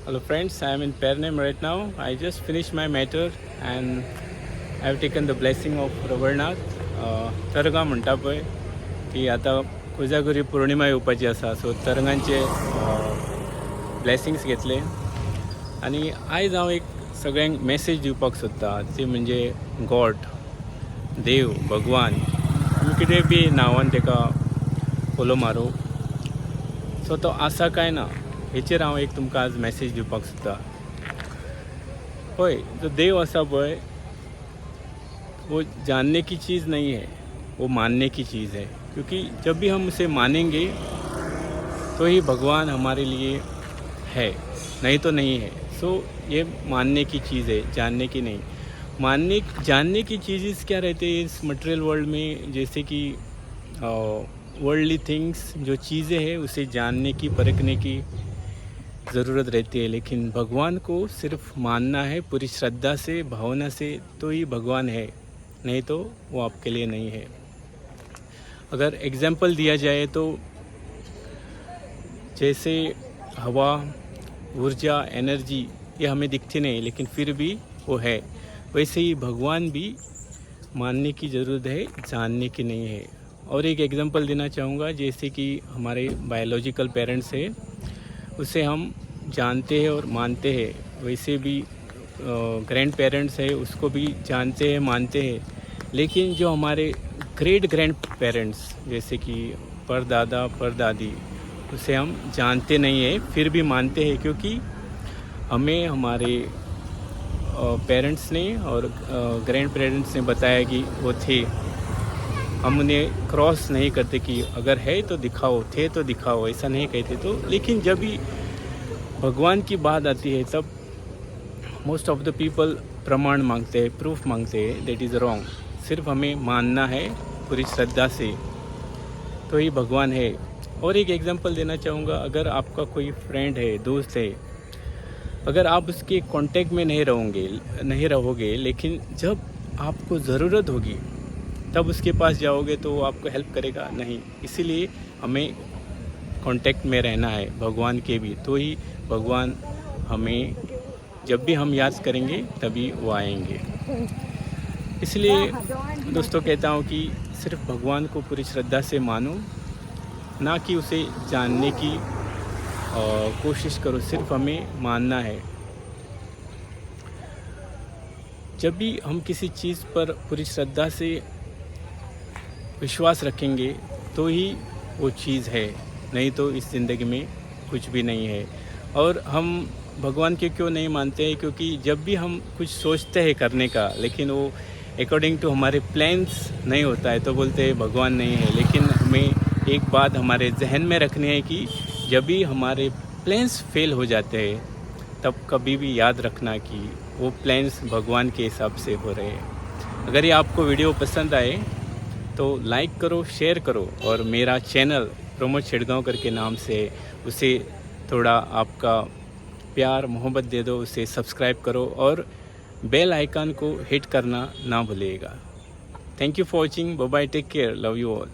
Hello friends, I am in Pernem right now. I just finished my matter and I have taken the blessing of Ravarnath. तरंगा म्हणटा पळय की आतां कोजागरी पौर्णिमा येवपाची आसा, सो तरंगांचे blessings घेतले आनी आयज हांव एक सगळ्यांक मेसेज दिवपाक सोदता, ती म्हणजे गॉड, देव, भगवान, आमी कितें बी नांवान ताका फोलो मारूं, सो तो आसा काय ना हेचेर हांव एक तुमकां आज मेसेज दिवपाक सोदता. पळय, जो देव आसा पळय, वो जानने की चीज़ नहीं है, वो मानने की चीज़ है. क्योंकि जब भी हम उसे मानेंगे तो ही भगवान हमारे लिए है, नहीं तो नहीं है. सो ये मानने की चीज़ है, जानने की नहीं. जानने की चीज़ें क्या रहते हैं इस मटेरियल वर्ल्ड में, जैसे कि वर्ल्डली थिंग्स, जो चीज़ें हैं उसे जानने की, परखने की ज़रूरत रहती है. लेकिन भगवान को सिर्फ मानना है पूरी श्रद्धा से, भावना से, तो ही भगवान है, नहीं तो वो आपके लिए नहीं है. अगर एग्जाम्पल दिया जाए तो जैसे हवा, ऊर्जा, एनर्जी ये हमें दिखती नहीं लेकिन फिर भी वो है, वैसे ही भगवान भी मानने की ज़रूरत है, जानने की नहीं है. और एक एग्जाम्पल देना चाहूँगा, जैसे कि हमारे बायोलॉजिकल पेरेंट्स है, उसे हम जानते हैं और मानते हैं, वैसे भी ग्रैंड पेरेंट्स है, उसको भी जानते हैं, मानते हैं. लेकिन जो हमारे ग्रेट ग्रैंड पेरेंट्स, जैसे कि परदादा, परदादी, उसे हम जानते नहीं हैं, फिर भी मानते हैं, क्योंकि हमें हमारे पेरेंट्स ने और ग्रैंड पेरेंट्स ने बताया कि वो थे. हम उन्हें क्रॉस नहीं करते कि अगर है तो दिखाओ, थे तो दिखाओ, ऐसा नहीं कहते. तो लेकिन जब भी भगवान की बात आती है तब मोस्ट ऑफ द पीपल प्रमाण मांगते हैं, प्रूफ मांगते हैं. That is wrong. सिर्फ हमें मानना है पूरी श्रद्धा से, तो ही भगवान है. और एक एग्जांपल देना चाहूँगा, अगर आपका कोई फ्रेंड है, दोस्त है, अगर आप उसके कांटेक्ट में नहीं रहोगे, लेकिन जब आपको ज़रूरत होगी तब उसके पास जाओगे तो वो आपको हेल्प करेगा नहीं. इसीलिए हमें कांटेक्ट में रहना है भगवान के भी, तो ही भगवान हमें जब भी हम याद करेंगे तभी वो आएंगे. इसलिए दोस्तों कहता हूँ कि सिर्फ भगवान को पूरी श्रद्धा से मानो, ना कि उसे जानने की कोशिश करो. सिर्फ हमें मानना है. जब भी हम किसी चीज़ पर पूरी श्रद्धा से विश्वास रखेंगे तो ही वो चीज़ है, नहीं तो इस ज़िंदगी में कुछ भी नहीं है. और हम भगवान के क्यों नहीं मानते हैं, क्योंकि जब भी हम कुछ सोचते हैं करने का, लेकिन वो अकॉर्डिंग टू हमारे प्लान्स नहीं होता है, तो बोलते हैं भगवान नहीं है. लेकिन हमें एक बात हमारे जहन में रखनी है कि जब भी हमारे प्लान्स फेल हो जाते हैं तब कभी भी याद रखना कि वो प्लान्स भगवान के हिसाब से हो रहे हैं. अगर ये आपको वीडियो पसंद आए तो लाइक करो, शेयर करो, और मेरा चैनल प्रमोद छिड़गांवकर के नाम से उसे थोड़ा आपका प्यार मोहब्बत दे दो, उसे सब्सक्राइब करो और बेल आइकन को हिट करना ना भूलिएगा. Thank you for watching. Bye bye, take care, love you all.